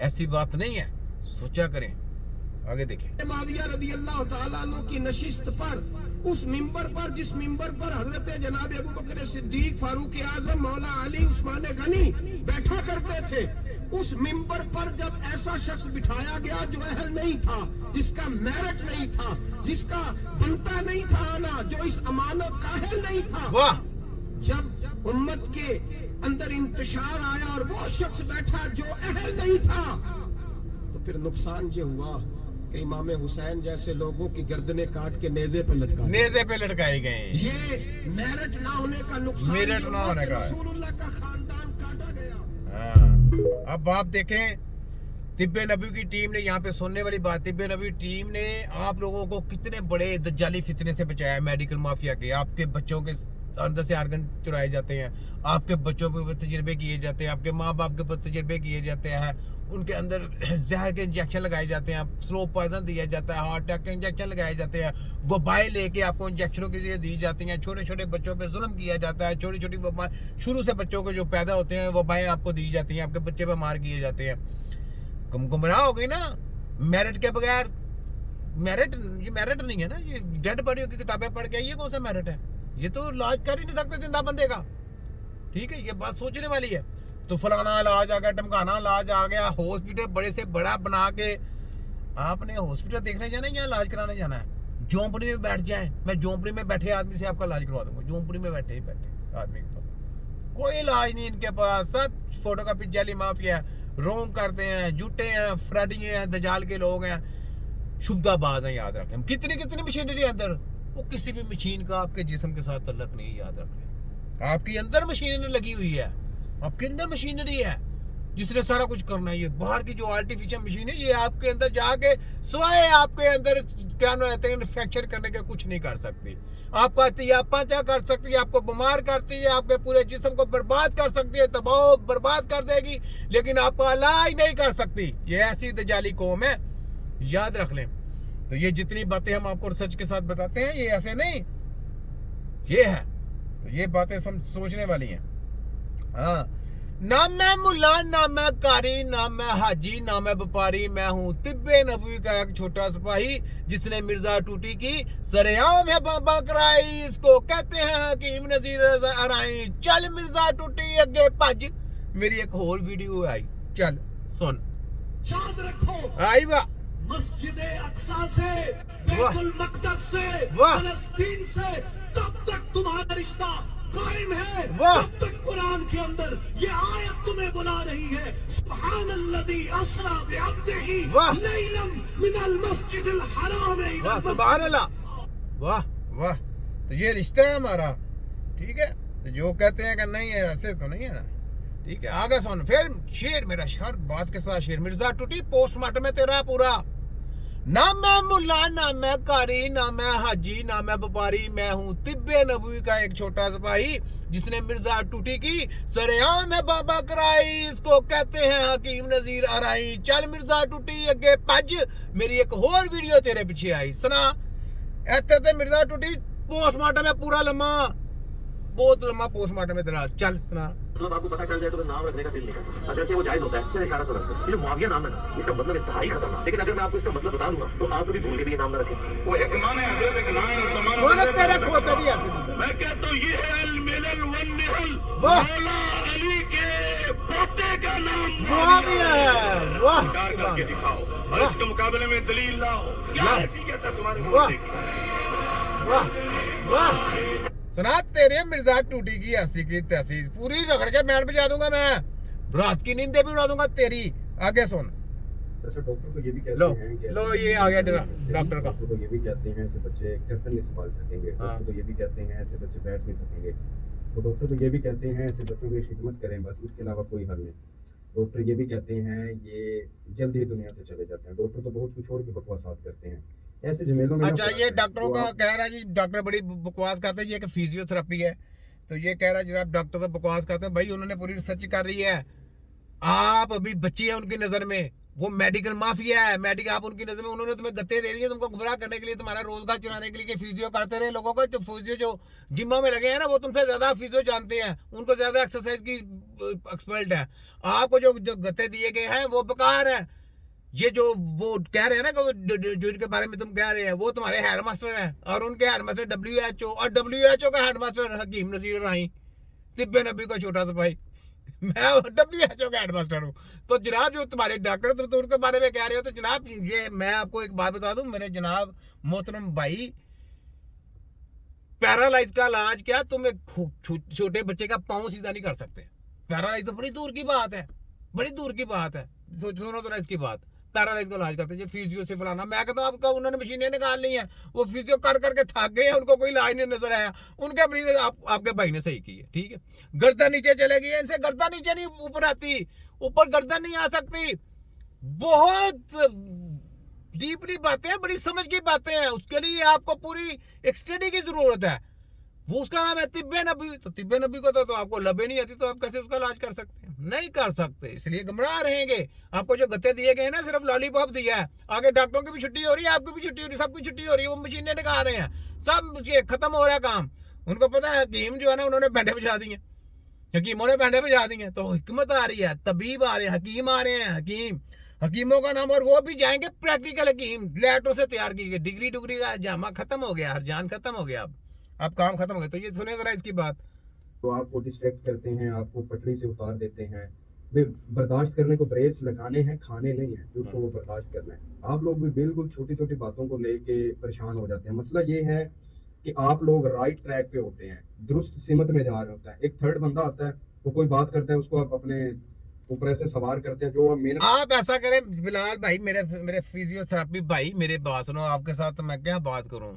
ऐसी बात नहीं है, सोचा करें। आगे देखें। माविया रदी अल्लाह तआला अन्हु की नशिस्त पर, उस मिंबर पर जिस मिंबर पर हजरत जनाब अबू बकर सिद्दीक, फारूक आजम, मौला अली, उस्मान गनी बैठा करते थे, उस मिंबर पर जब ऐसा शख्स बिठाया गया जो अहल नहीं था, जिसका मेरिट नहीं था, जिसका बनता नहीं था आना, जो इस अमानत का अहल नहीं था, वाह, जब उम्मत के अंदर इंतशार आया और वो शख्स बैठा जो अहल नहीं था, तो फिर नुकसान ये हुआ कि इमाम हुसैन जैसे लोगों की गर्दनें काट के नेज़े पे लटकाए गए। ये मेरिट ना होने का नुकसान, मेरिट ना होने का, रसूलुल्लाह का खानदान काटा गया। हाँ। अब आप देखें, तिब्बे नबी की टीम ने, यहाँ पे सुनने वाली बात, तिब्बे नबी टीम ने आप लोगों को कितने बड़े दज्जाली फितने से बचाया, मेडिकल माफिया के। आपके बच्चों के अंदर से आर्गन चुराए जाते हैं, आपके बच्चों पे तजर्बे किए जाते हैं, आपके माँ बाप के तजर्बे किए जाते हैं, उनके अंदर जहर के इंजेक्शन लगाए जाते हैं, स्लो पॉइजन दिया जाता है, हार्ट अटैक के इंजेक्शन लगाए जाते हैं, वबाएं लेके आपको इंजेक्शनों के लिए दी जाती हैं, छोटे छोटे बच्चों पे जुल्म किया जाता है, छोटी छोटी वबाएं शुरू से बच्चों को जो पैदा होते हैं वबाएं आपको दी जाती हैं, आपके बच्चे पे मार किए जाते हैं। गुमराह हो गई ना मेरिट के बगैर। मेरिट, ये मेरिट नहीं है ना, ये डेड बॉडियों की किताबें पढ़ के, ये कौन सा मेरिट है? ये तो इलाज कर ही नहीं सकते जिंदा बंदे का। ठीक है, ये बात सोचने वाली है। तो फलाना इलाज आ गया, टमकाना इलाज आ गया, हॉस्पिटल बड़े से बड़ा बना के, आपने हॉस्पिटल देखने जाना है या इलाज कराने जाना है? झोंपड़ी में बैठ जाए, मैं झोंपड़ी में बैठे आदमी से आपका इलाज करवा दूंगा, झोंपड़ी में बैठे आदमी के पास कोई इलाज नहीं इनके पास, सब फोटो का पिज्जाली माफिया है, रोंग करते हैं, जुटे हैं, फ्रडिये हैं, दजाल के लोग हैं, शुभदाबाज हैं। याद रखें, कितनी कितनी मशीनरी है अंदर, वो किसी भी मशीन का आपके जिस्म के साथ तल्लक नहीं है। याद रखें, आपके अंदर मशीनरी लगी हुई है, आपके अंदर मशीनरी है जिसने सारा कुछ करना है। ये बाहर की जो आर्टिफिशियल मशीन है, ये आपके अंदर जाके स्वाए आपके अंदर क्या कहते हैं इन्फेक्शन करने के कुछ नहीं कर सकती। आपका तियापा कर सकती है, आपको बीमार करती है, आपके पूरे जिस्म को बर्बाद कर सकती है, तबाह बर्बाद कर देगी, लेकिन आपका इलाज नहीं कर सकती। ये ऐसी दजाली कौम है, याद रख लें। तो ये जितनी बातें हम आपको रिसर्च के साथ बताते हैं, ये ऐसे नहीं, ये है। तो ये बातें सोचने वाली हैं। हाँ, ना मैं मुल्ला, ना मैं कारी, ना मैं हाजी, ना मैं व्यापारी, मैं हूँ तिब्बे नबवी का एक छोटा सिपाही, जिसने मिर्जा टूटी की सरेआम है बाबा कराई, इसको कहते हैं हकीम नजीर अराई। चल मिर्जा टूटी अगे भज, मेरी एक और वीडियो आई, चल सुन। याद रखो, आई वाह, मस्जिद अक्सा से, बैतुल मक़दस से, फलस्तीन से, तब तक तुम्हारा रिश्ता कायम है, तब तक कुरान के अंदर ये आयत तुम्हें बुला रही है, सुब्हानल्लज़ी अस्रा बिअब्दिही लैलन मिनल मस्जिदिल हराम इला, सुभान अल्लाह, वाह वाह। तो ये रिश्ता है हमारा, ठीक है। तो जो कहते हैं कि नहीं है, ऐसे तो नहीं है ना, ठीक है। आगे सुन, फिर शेर, मेरा हर बात के साथ शेर। मिर्जा टूटी पोस्टमार्टम है तेरा पूरा, ना मैं मुल्ला, ना मैं कारी, ना मैं हाजी, ना मैं व्यापारी, मैं हूँ तिब्बे नबवी का एक छोटा सिपाही, जिसने मिर्जा टूटी की सरेआम है बाबा कराई, इसको कहते हैं हकीम नजीर अराई। चल मिर्जा टूटी अगे भज, मेरी एक और वीडियो तेरे पीछे आई, सुना। ऐसे ते मिर्जा टूटी पोस्टमार्टम है पूरा लम्मा, बहुत लम्बा पोस्टमार्टम है तेरा, चल सुना। मतलब आपको पता चल जाए तो नाम रखने का दिल नहीं करता, अगर वो जायज होता है, चल इशारा तो रख दो। ये जो मुआविया नाम है ना, इसका मतलब इंतहाई खतरनाक। लेकिन अगर मैं आपको इसका मतलब बता दूंगा तो आप कभी भूल के भी ये नाम ना रखें। वो एक मान है, हजरत एक नाम है, सोलह तेरे खोते दिया। मैं कहता हूँ ये है अल मिलल वन निहल, वाह, मौला अली के पोते का नाम मुआविया है, वाह, करके दिखाओ और इसके मुकाबले में दलील लाओ। क्या हैसियत है तुम्हारी? वाह वाह। सुना, तेरे मिर्जा टूटी की ऐसी की तैसी पूरी रगड़ के बैंड बजा दूंगा मैं, रात की नींदें भी उड़ा दूंगा तेरी। आगे सुन। अच्छा, डॉक्टर को ये भी कहते लो हैं कि लो, ये आ गया डॉक्टर का। डॉक्टर को ये भी कहते हैं ऐसे बच्चे कर्तन नहीं संभाल सकेंगे, डॉक्टर को ये भी कहते हैं ऐसे बच्चे बैठ नहीं सकेंगे, तो डॉक्टर को ये भी कहते हैं ऐसे बच्चों की खिदमत करें बस, इसके अलावा कोई हल नहीं। डॉक्टर ये भी कहते हैं ये जल्द ही दुनिया से चले जाते हैं। डॉक्टर तो बहुत कुछ और भी बकवासात करते हैं ऐसे झमेलों में। अच्छा, ये डॉक्टरों का कह रहा है जी, डॉक्टर बड़ी बकवास करते हैं, ये कि फिजियोथेरेपी है, तो ये कह रहा है जनाब डॉक्टर तो बकवास करते हैं। भाई उन्होंने पूरी रिसर्च कर रही है, आप अभी बच्ची है उनकी नजर में, वो मेडिकल माफिया है। मेडिकल आप उनकी नजर में, उन्होंने तुम्हें गत्ते दे दिए तुमको गुमराह करने के लिए, तुम्हारा रोजगार चलाने के लिए, कि फिजियो करते रहे लोगों को। तो फिजियो जो जिम्मों में लगे हैं ना, वो तुमसे ज्यादा फिजियो जानते हैं, उनको ज्यादा एक्सरसाइज की एक्सपर्ट है। आपको जो जो गत्ते दिए गए हैं वो बेकार है। ये जो वो कह रहे हैं ना कि जो इनके बारे में तुम कह रहे हैं, वो तुम्हारे हेड मास्टर हैं, और उनके हेड मास्टर WHO, और WHO का हेड मास्टर हकीम नसीर राही, तिब्बे नबी का छोटा सा भाई। मैं WHO का हेडमास्टर हूँ। तो जनाब जो तुम्हारे डॉक्टर तो उनके बारे में कह रहे हो, तो जनाब ये मैं आपको एक बात बता दूं, मेरे जनाब मोहतरम भाई, पैरालाइज का इलाज क्या, तुम एक छोटे बच्चे का पाँव सीधा नहीं कर सकते। पैरालाइज तो बड़ी दूर की बात है, बड़ी दूर की बात है। सुनो तो इसकी बात, पैरालाइज का इलाज करते हैं फिजियो से फलाना। मैं कहता हूँ आपका उन्होंने मशीनें निकाल ली हैं, वो फिजियो कर करके थक गए हैं, उनको कोई इलाज नहीं नजर आया, उनके मरीज आपके भाई ने सही की है। ठीक है, गर्दन नीचे चले गई है, इनसे गर्दन नीचे नहीं ऊपर आती, ऊपर गर्दन नहीं आ सकती। बहुत डीपली बातें हैं, बड़ी समझ की बातें हैं, उसके लिए आपको पूरी एक स्टडी की जरूरत है। वो उसका नाम है तिब्बे नबी। तो तिब्बे नबी को तो आपको लबे नहीं आती, तो आप कैसे उसका इलाज कर सकते हैं? नहीं कर सकते, इसलिए गुमराह रहेंगे। आपको जो गत्ते दिए गए ना, सिर्फ लॉलीपॉप दिया है, आगे डॉक्टरों की भी छुट्टी हो रही है, आपकी भी छुट्टी हो रही है, सबकी छुट्टी हो रही है, वो मशीनें निकाल रहे हैं, सब ये खत्म हो रहा है काम। उनको पता है हकीम जो है ना, उन्होंने बैंडे बजा दिए, हकीमों ने बैंडे बजा दिए, तो हिकमत आ रही है, तबीब आ रहे हैं, हकीम आ रहे हैं, हकीमों का नाम, और वो भी जाएंगे प्रैक्टिकल हकीम, लैटो से तैयार की गई डिग्री का जामा खत्म हो गया, हर जान खत्म हो गया, अब काम खत्म हो गया। तो ये सुने जरा इसकी बात। तो आपको डिस्ट्रैक्ट करते हैं, आपको पटरी से उतार देते हैं। वे बर्दाश्त करने को ब्रेस लगाने हैं, खाने नहीं है, उसको वो बर्दाश्त करना है। आप लोग भी बिल्कुल छोटी छोटी बातों को लेके परेशान हो जाते हैं। मसला ये है कि आप लोग राइट ट्रैक पे होते हैं, दुरुस्त सिमत में जा रहे होते हैं। एक थर्ड बंदा आता है, वो कोई बात करता है, उसको आप अपने ऊपर ऐसे सवार करते हैं, जो मेहनत। आप ऐसा करें बिलाल भाई, मेरे फिजियोथेरेपी भाई, मेरे बात सुनो, आपके साथ मैं क्या बात करूं।